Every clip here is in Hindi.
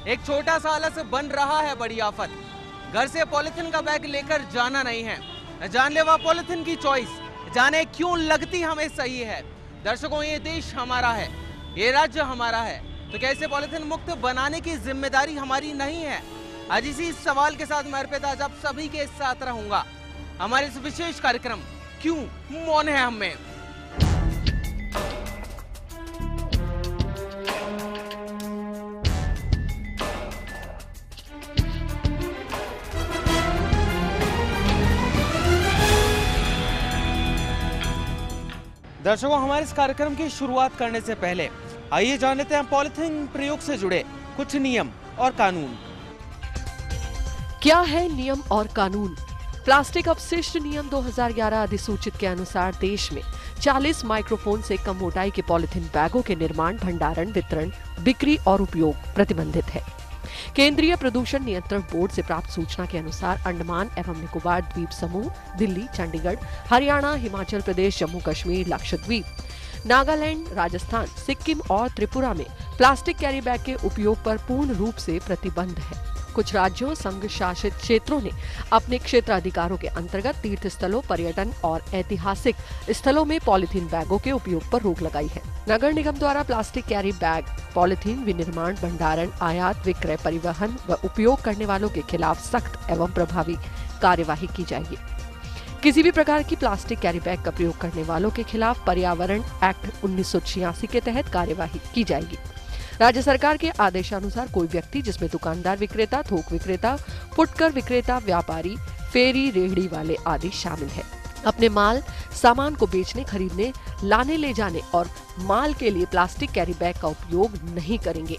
एक छोटा सा आलस बन रहा है बड़ी आफत। घर से पॉलिथीन का बैग लेकर जाना नहीं है। जानलेवा पॉलिथीन की चॉइस, जाने क्यों लगती हमें सही है। दर्शकों, ये देश हमारा है, ये राज्य हमारा है, तो कैसे पॉलिथीन मुक्त बनाने की जिम्मेदारी हमारी नहीं है? आज इसी सवाल के साथ मैं अर्पित आज आप सभी के साथ रहूंगा। हमारे इस विशेष कार्यक्रम क्यों मौन है हमें। दर्शकों, हमारे इस कार्यक्रम की शुरुआत करने से पहले आइए जान लेते हैं पॉलिथीन प्रयोग से जुड़े कुछ नियम और कानून। क्या है नियम और कानून? प्लास्टिक अपशिष्ट नियम 2011 अधिसूचित के अनुसार देश में 40 माइक्रोफोन से कम मोटाई के पॉलिथीन बैगों के निर्माण, भंडारण, वितरण, बिक्री और उपयोग प्रतिबंधित है। केंद्रीय प्रदूषण नियंत्रण बोर्ड से प्राप्त सूचना के अनुसार अंडमान एवं निकोबार द्वीप समूह, दिल्ली, चंडीगढ़, हरियाणा, हिमाचल प्रदेश, जम्मू कश्मीर, लक्षद्वीप, नागालैंड, राजस्थान, सिक्किम और त्रिपुरा में प्लास्टिक कैरी बैग के उपयोग पर पूर्ण रूप से प्रतिबंध है। कुछ राज्यों, संघ शासित क्षेत्रों ने अपने क्षेत्राधिकारों के अंतर्गत तीर्थ स्थलों, पर्यटन और ऐतिहासिक स्थलों में पॉलिथीन बैगों के उपयोग पर रोक लगाई है। नगर निगम द्वारा प्लास्टिक कैरी बैग, पॉलिथीन विनिर्माण, भंडारण, आयात, विक्रय, परिवहन व उपयोग करने वालों के खिलाफ सख्त एवं प्रभावी कार्यवाही की जाएगी। किसी भी प्रकार की प्लास्टिक कैरी बैग का प्रयोग करने वालों के खिलाफ पर्यावरण एक्ट 1986 के तहत कार्यवाही की जाएगी। राज्य सरकार के आदेशानुसार कोई व्यक्ति जिसमें दुकानदार, विक्रेता, थोक विक्रेता, फुटकर विक्रेता, व्यापारी, फेरी, रेहड़ी वाले आदि शामिल है, अपने माल सामान को बेचने, खरीदने, लाने ले जाने और माल के लिए प्लास्टिक कैरी बैग का उपयोग नहीं करेंगे।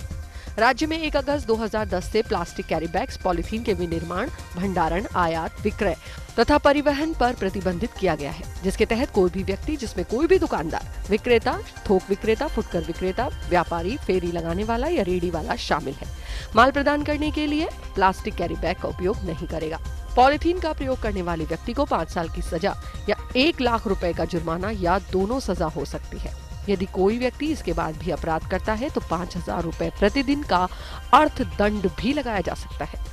राज्य में 1 अगस्त 2010 से प्लास्टिक कैरी बैग्स, पॉलिथीन के विनिर्माण, भंडारण, आयात, विक्रय तथा परिवहन पर प्रतिबंधित किया गया है, जिसके तहत कोई भी व्यक्ति जिसमें कोई भी दुकानदार, विक्रेता, थोक विक्रेता, फुटकर विक्रेता, व्यापारी, फेरी लगाने वाला या रेहड़ी वाला शामिल है, माल प्रदान करने के लिए प्लास्टिक कैरी बैग का उपयोग नहीं करेगा। पॉलिथीन का प्रयोग करने वाले व्यक्ति को 5 साल की सजा या 1 लाख रुपए का जुर्माना या दोनों सजा हो सकती है। यदि कोई व्यक्ति इसके बाद भी अपराध करता है तो 5,000 रुपए प्रतिदिन का अर्थदंड भी लगाया जा सकता है।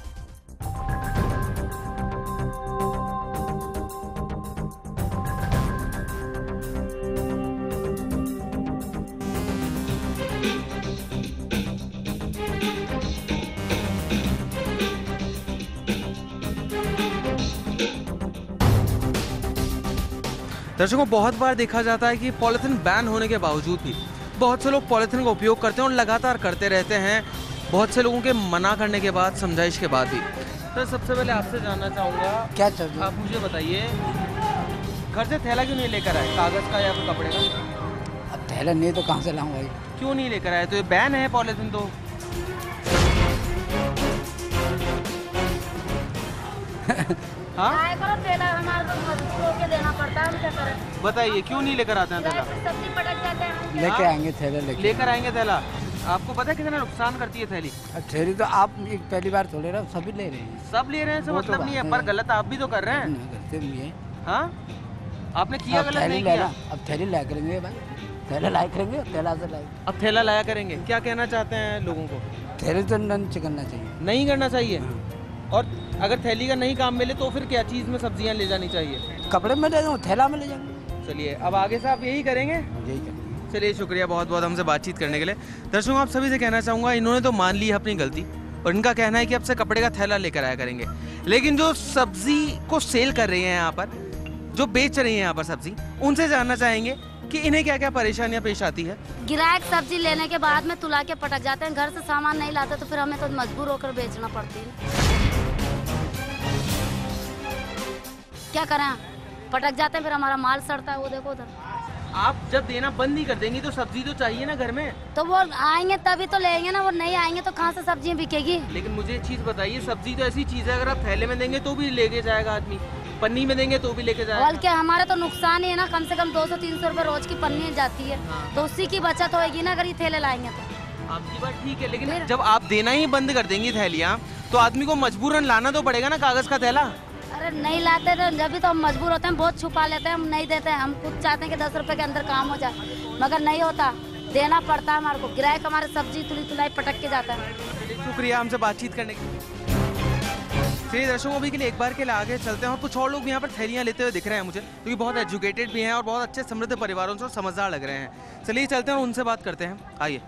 दर्शकों, बहुत बार देखा जाता है कि पॉलिथीन बैन होने के बावजूद भी बहुत से लोग पॉलिथीन का उपयोग करते हैं और लगातार करते रहते हैं, बहुत से लोगों के मना करने के बाद, समझाइश के बाद भी। तो सबसे पहले आपसे जानना चाहूँगा, क्या चाहिए? आप मुझे बताइए, घर से थैला क्यों नहीं लेकर आए, कागज़ का या फिर कपड़े का? अब थैला नहीं तो कहाँ से लाऊं भाई? क्यों नहीं लेकर आए? तो ये बैन है पॉलिथीन तो। हाँ, देना पड़ता है, हम क्या करें? बताइए क्यों नहीं लेकर आते हैं थैला? सब्जी पटक जाते हैं। लेके आएंगे थैला, लेकर आएंगे थैला। आपको पता है कितना नुकसान करती है थैली? अब थैली तो आप एक पहली बार थोड़े रहे, सभी ले रहे हैं। सब ले रहे हैं, वो मतलब तो नहीं है, बात पर है। गलत आप भी तो कर रहे हैं। करते भी है। हाँ, आपने किया, गलत नहीं किया। अब थैली लाया करेंगे भाई, थैला लाया करेंगे, थैला से लाए। अब थैला लाया करेंगे। क्या कहना चाहते हैं लोगों को? थैली तो नहीं करना चाहिए। नहीं करना चाहिए। और अगर थैली का नहीं काम मिले तो फिर क्या चीज़ में सब्जियां ले जानी चाहिए? कपड़े में ले जाऊँ, थैला में ले जाएंगे। चलिए, अब आगे से आप यही करेंगे? यही करेंगे। चलिए, शुक्रिया बहुत बहुत हमसे बातचीत करने के लिए। दर्शकों, आप सभी से कहना चाहूँगा, इन्होंने तो मान ली है अपनी गलती और इनका कहना है कि अब से कपड़े का थैला लेकर आया करेंगे, लेकिन जो सब्जी को सेल कर रही हैं यहाँ पर, जो बेच रही हैं यहाँ पर सब्जी, उनसे जानना चाहेंगे कि इन्हें क्या क्या परेशानियाँ पेश आती है। ग्राहक सब्जी लेने के बाद में तुला के पटक जाते हैं, घर से सामान नहीं लाते तो फिर हमें तो मजबूर होकर बेचना पड़ती है। क्या करें, पटक जाते हैं, फिर हमारा माल सड़ता है। वो देखो उधर। आप जब देना बंद नहीं कर देंगी तो सब्जी तो चाहिए ना घर में। तो वो आएंगे तभी तो लेंगे ना, वो नहीं आएंगे तो कहाँ से सब्जियाँ बिकेगी? लेकिन मुझे एक चीज बताइए, सब्जी तो ऐसी चीज है, अगर आप थैले में देंगे तो भी लेके जाएगा आदमी, पन्नी में देंगे तो भी लेके जाएगा। बल्कि हमारा तो नुकसान ही है ना, कम से कम 200-300 रुपए रोज की पन्नी जाती है। हाँ। तो उसी की बचत होगी ना अगर ये थैले लाएंगे तो। आपकी बात ठीक है, लेकिन जब आप देना ही बंद कर देंगी थैलियाँ, तो आदमी को मजबूरन लाना तो पड़ेगा ना कागज का थैला। अरे नहीं लाते तो जब भी तो हम मजबूर होते हैं, बहुत छुपा लेते हैं, हम नहीं देते हैं। हम खुद चाहते हैं कि 10 रुपए के अंदर काम हो जाए, मगर नहीं होता, देना पड़ता है हमारे को। ग्राहक हमारे सब्जी तुलाई पटक के जाता है। शुक्रिया हमसे बातचीत करने के लिए। चलिए दर्शकों, अभी के लिए एक बार के लिए आगे चलते हैं और कुछ और लोग भी यहाँ पर थैलियाँ लेते हुए दिख रहे हैं मुझे, क्योंकि बहुत एजुकेटेड भी हैं और बहुत अच्छे समृद्ध परिवारों से और समझदार लग रहे हैं। चलिए चलते हैं और उनसे बात करते हैं। आइए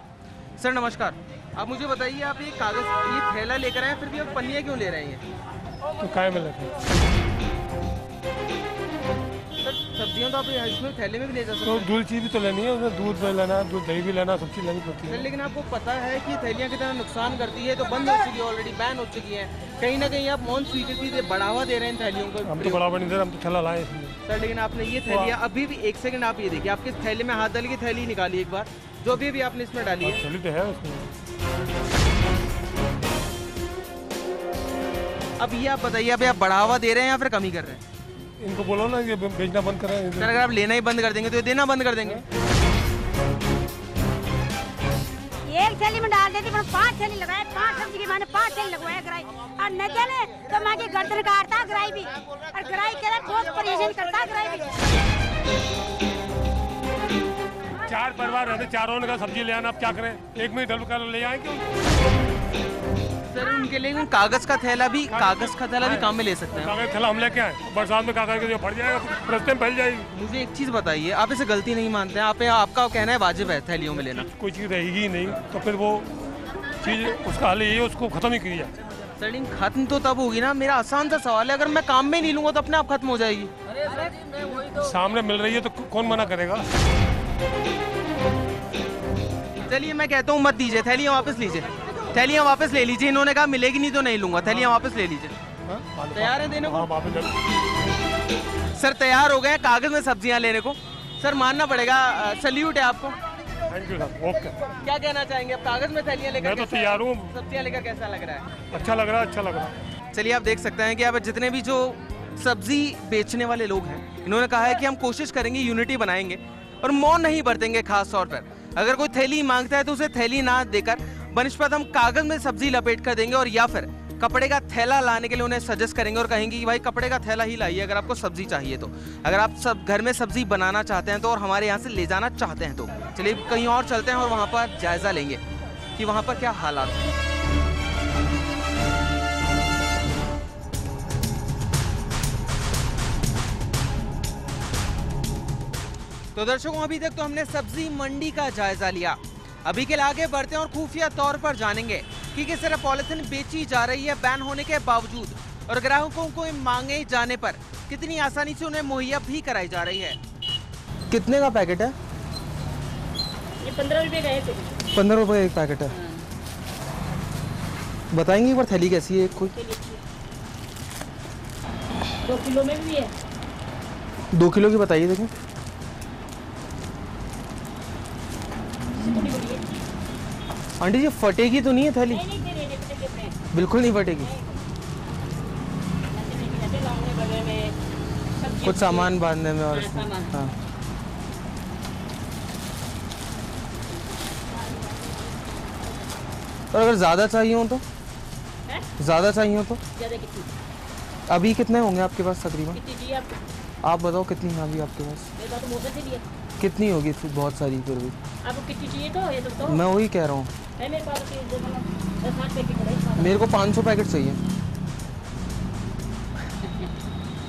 सर, नमस्कार। आप मुझे बताइए, आप ये कागज़, ये थैला लेकर आए, फिर भी आप पन्नियाँ क्यों ले रहे हैं? तो काय में लेते सर सब्जियाँ तो आप इसमें थैले में भी ले जा सकते तो हैं। दूध चीज़ भी तो लेनी है, उसमें दूध भी लेना, दूध दही भी लेना, सब चीज़ लेनी पड़ती सर है। लेकिन आपको पता है कि थैलियाँ कितना नुकसान करती है, तो बंद हो चुकी है ऑलरेडी, बैन हो चुकी है। कहीं ना कहीं आप नॉन स्वीकृति बढ़ावा दे रहे हैं थैलियों को। हम तो बराबर नहीं दे रहे, हम तो थैला लाए इसलिए। सर लेकिन आपने ये थैलियाँ अभी भी, एक सेकंड आप ये देखिए, आपके थैले में हाथ डाल के थैली निकाली एक बार, जो भी आपने इसमें डाली है। थैली तो है उसमें। अब ये आप बताइए, अभी आप बढ़ावा दे रहे हैं या फिर कमी कर रहे हैं? इनको बोलो ना ये बेचना बंद करें। सर अगर आप लेना ही बंद कर देंगे तो ये देना बंद कर देंगे। एक थैली में डाल देती, मैंने 5 थैली लगाए, 5 सब्जी की मैंने 5 थैली लगवाया ग्राई, और न चले तो माँ की गर्दन काटता ग्राई भी, और ग्राई के लिए बहुत परेशान करता ग्राई भी। 4 परिवार रहते, चारों ने कहा सब्जी ले आना, अब क्या करें, एक में डल कर ले आए क्यों? सर उनके लिए कागज का थैला भी काम में ले सकते हैं। कागज थैला हम लेके आए, बरसात में कागज के फट जाएगा, रास्ते में फैल जाएगी। मुझे एक चीज़ बताइए, आप इसे गलती नहीं मानते हैं? आपका कहना है वाजिब है थैलियों में लेना। कोई चीज़ रहेगी ही नहीं तो फिर वो चीज़, उसका हल यही है, उसको खत्म ही किया जाए। सर लेकिन खत्म तो तब होगी ना। मेरा आसान सा सवाल है, अगर मैं काम में नहीं लूँगा तो अपने आप खत्म हो जाएगी। सामने मिल रही है तो कौन मना करेगा? चलिए मैं कहता हूँ मत दीजिए, थैलियाँ वापस लीजिए, थैलियाँ वापस ले लीजिए। इन्होंने कहा मिलेगी नहीं तो नहीं लूंगा, थैलियाँ वापस ले लीजिए। तैयार है देने को? हाँ, वापस। सर तैयार हो गए हैं कागज में सब्जियां लेने को। सर मानना पड़ेगा, सल्यूट है आपको। Thank you sir, okay. क्या कहना चाहेंगे आप कागज में थैलियाँ लेकर? मैं तो तैयार हूँ। सब्जियां लेकर कैसा लग रहा है? अच्छा लग रहा है, अच्छा लग रहा है। चलिए आप देख सकते हैं कि अब जितने भी जो सब्जी बेचने वाले लोग हैं, इन्होंने कहा है कि हम कोशिश करेंगे, यूनिटी बनाएंगे और मौन नहीं बरतेंगे। खास तौर पर अगर कोई थैली मांगता है तो उसे थैली ना देकर बनिस्पत हम कागज में सब्जी लपेट कर देंगे, और या फिर कपड़े का थैला लाने के लिए उन्हें सजेस्ट करेंगे और कहेंगे कि भाई कपड़े का थैला ही लाइए अगर आपको सब्जी चाहिए तो। अगर आप सब घर में सब्जी बनाना चाहते हैं तो, और हमारे यहाँ से ले जाना चाहते हैं तो चलिए कहीं और चलते हैं और वहाँ पर जायजा लेंगे कि वहाँ पर क्या हालात हैं। तो दर्शकों, अभी तक तो हमने सब्जी मंडी का जायजा लिया। अभी के लिए आगे बढ़ते हैं और खुफिया तौर पर जानेंगे कि किस तरह पॉलिथीन बेची जा रही है बैन होने के बावजूद, और ग्राहकों को मांगे जाने पर कितनी आसानी से उन्हें मुहैया भी कराई जा रही है। कितने का पैकेट है? ये 15 रुपए का है। 15 रुपए एक पैकेट है। बताएंगे एक बार थैली कैसी है? कोई 2 किलो में भी है। 2 किलो की बताइए। देखें आंटी जी, फटेगी तो नहीं है थैली? बिल्कुल नहीं फटेगी। कुछ सामान बांधने में और इसमें। हाँ। और अगर ज़्यादा चाहिए हो तो? ज़्यादा चाहिए हो तो? अभी कितने होंगे आपके पास तकरीबन? आप बताओ कितनी है अभी आपके पास? कितनी होगी? बहुत सारी फिर भी। आपको कितनी चाहिए तो ये तो मैं वही कह रहा हूँ, मेरे पास 10-8 पैकेट। मेरे को 500 पैकेट चाहिए।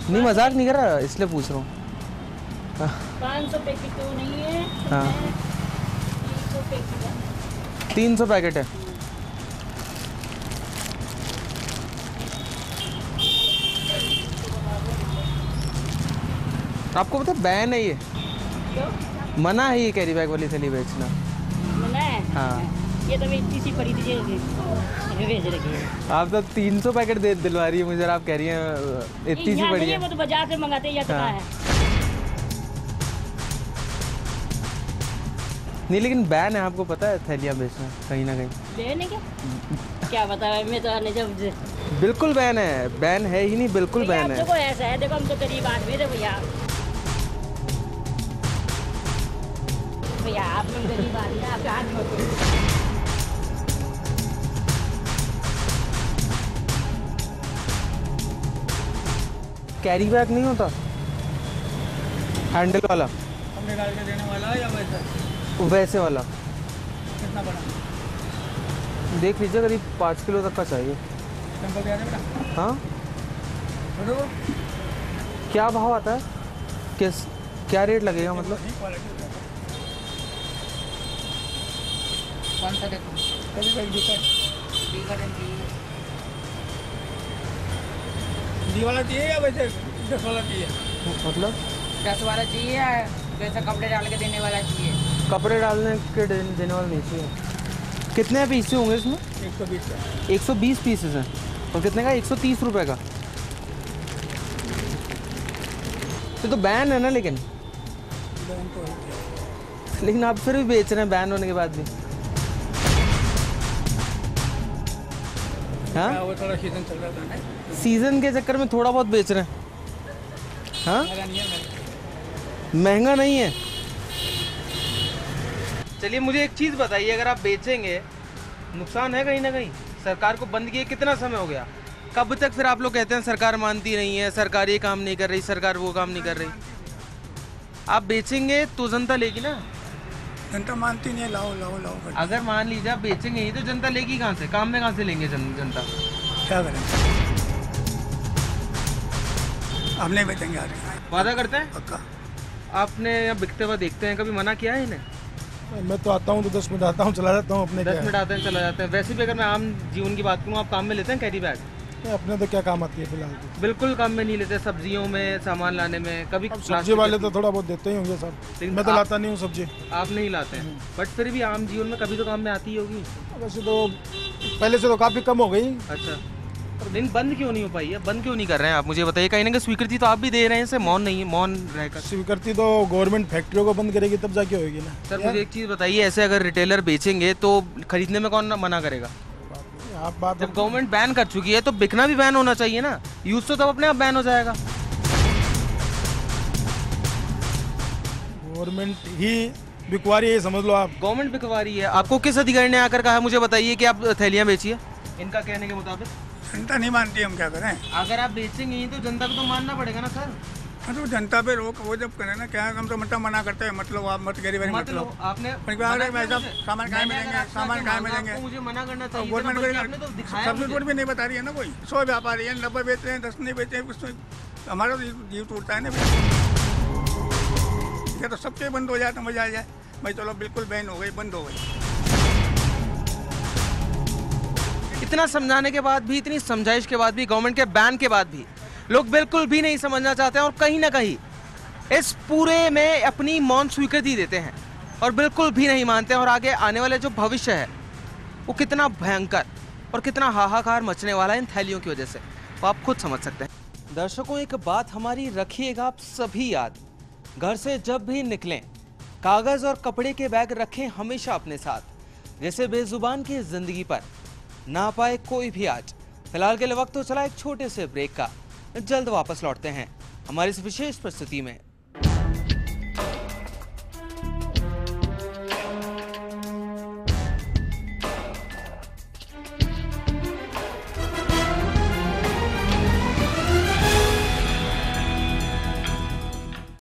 नहीं मजाक नहीं कर रहा, इसलिए पूछ रहा हूँ। 500 पैकेट तो नहीं है। हाँ 300 पैकेट है। 300 पैकेट है। आपको पता बैन है ये? मना है ये कैरी बैग वाली थैली बेचना। मना है? हाँ। ये तो मैं इतनी सी पड़ी थी भेज रखी है। आप तो 300 पैकेट दे दिलवा रही है मुझे, आप कह रही हैं इतनी सी पड़ी है। वो तो बाजार से मंगाते हैं, या तो हाँ। है। नहीं लेकिन बैन है, आपको पता है थैलियाँ बेचना कहीं ना कहीं। बैन है क्या बता, मैं तो जब बिल्कुल बैन है। बैन है ही नहीं, बिल्कुल बैन है। देखो ऐसा है, देखो हम तो गरीब आदमी थे भैया। भैया आप लोग गरीब आदमी, आप हाथ में कैरी बैग नहीं होता हैंडल वाला? हमने डाल के देने वाला या वैसा? वैसे वाला। कितना बड़ा? देख लीजिए, करीब 5 किलो तक का चाहिए। हाँ, क्या भाव आता है, क्या रेट लगेगा मतलब? कौन सा देखो? डी वाला चाहिए या वैसे 10 वाला चाहिए? मतलब 10 वाला चाहिए या वैसे कपड़े डाल के देने वाला चाहिए? कपड़े डालने के देने वाला नहीं चाहिए। कितने पीस होंगे इसमें? 120 120 पीसेस हैं। और कितने का? 130 रुपए का। तो बैन है ना, लेकिन आप फिर भी बेच रहे हैं बैन होने के बाद भी। हाँ, वो थोड़ा सीजन चल रहा था ना, सीजन के चक्कर में थोड़ा बहुत बेच रहे हैं। हाँ, लगा नहीं है महंगा नहीं है। चलिए मुझे एक चीज़ बताइए, अगर आप बेचेंगे नुकसान है कहीं ना कहीं? सरकार को बंद किए कितना समय हो गया? कब तक फिर आप लोग कहते हैं सरकार मानती नहीं है, सरकार ये काम नहीं कर रही, सरकार वो काम नहीं कर रही। आप बेचेंगे तो जनता लेगी ना। जनता मानती नहीं है, लाओ लाओ लाओ करते। अगर मान लीजिए आप बेचेंगे ही तो जनता लेगी कहाँ से? काम में कहाँ से लेंगे जनता? क्या करें, हम नहीं बेचेंगे आगे। वादा करते हैं? पक्का। आपने यहाँ बिकते हुए देखते हैं, कभी मना किया है इन्हें? मैं तो आता हूँ तो 10 मिनट आता हूँ, चला जाता हूँ अपने। 10 मिनट आते हैं, चला जाते हैं। वैसे भी अगर मैं आम जीवन की बात करूँ, आप काम में लेते हैं कैरी बैग? अपने तो क्या काम आती है फिलहाल तो। बिल्कुल काम में नहीं लेते, सब्जियों में सामान लाने में। कभी सब्जी वाले तो थोड़ा बहुत देते ही होंगे सर, लेकिन मैं तो लाता नहीं हूँ सब्जी। आप नहीं लाते हैं, बट फिर भी आम जीवन में कभी तो काम में आती ही होगी। वैसे तो पहले से तो काफ़ी कम हो गई। अच्छा, लेकिन बंद क्यों नहीं हो पाई है? बंद क्यों नहीं कर रहे हैं आप? मुझे बताइए। कहीं ना कहीं स्वीकृति तो आप भी दे रहे हैं, इसे मौन नहीं है, मौन रहकर। स्वीकृति तो गवर्नमेंट फैक्ट्रियों को बंद करेगी तब जाके होगी ना। सर मुझे एक चीज़ बताइए, ऐसे अगर रिटेलर बेचेंगे तो खरीदने में कौन मना करेगा? आप बात जब गवर्नमेंट बैन कर चुकी है तो बिकना भी बैन होना चाहिए ना। यूज तो तब अपने आप बैन हो जाएगा। गवर्नमेंट ही बिकवारी है, समझ लो आप। गवर्नमेंट बिकवारी है। आपको किस अधिकारी ने आकर कहा मुझे बताइए कि आप थैलियाँ बेचिए? इनका कहने के मुताबिक जनता नहीं मानती, हम क्या करें? अगर आप बेचेंगे ही तो जनता को तो मानना पड़ेगा ना सर। हाँ तो जनता पे रोक वो जब करें ना, क्या हम तो मतलब मना करते हैं, मतलब आप मत गरीब मतलब आपने सामान कहाँ मिलेंगे, सामान कहाँ मिलेंगे? मुझे मना करना चाहिए। गवर्नमेंट आपने तो दिखाया सब्सिट्यूट भी नहीं बता रही है ना कोई। 100 व्यापारी है, 90 बेच रहे हैं, 10 नहीं बेच रहे हैं, उसमें हमारा तो जीव टूटता है ना। क्या तो सबके बंद हो जाए तो मजा आ जाए भाई, चलो बिल्कुल बैन हो गई, बंद हो गई। इतना समझाने के बाद भी, इतनी समझाइश के बाद भी, गवर्नमेंट के बैन के बाद भी लोग बिल्कुल भी नहीं समझना चाहते हैं और कहीं ना कहीं इस पूरे में अपनी मौन स्वीकृति देते हैं और बिल्कुल भी नहीं मानते हैं। और आगे आने वाले जो भविष्य है वो कितना भयंकर और कितना हाहाकार मचने वाला है इन थैलियों की वजह से, वो आप खुद समझ सकते हैं। दर्शकों, एक बात हमारी रखिएगा आप सभी याद, घर से जब भी निकलें कागज और कपड़े के बैग रखें हमेशा अपने साथ, जैसे बेजुबान की जिंदगी पर ना पाए कोई भी आज। फिलहाल के लिए वक्त तो चला एक छोटे से ब्रेक का, जल्द वापस लौटते हैं हमारी इस विशेष प्रस्तुति में।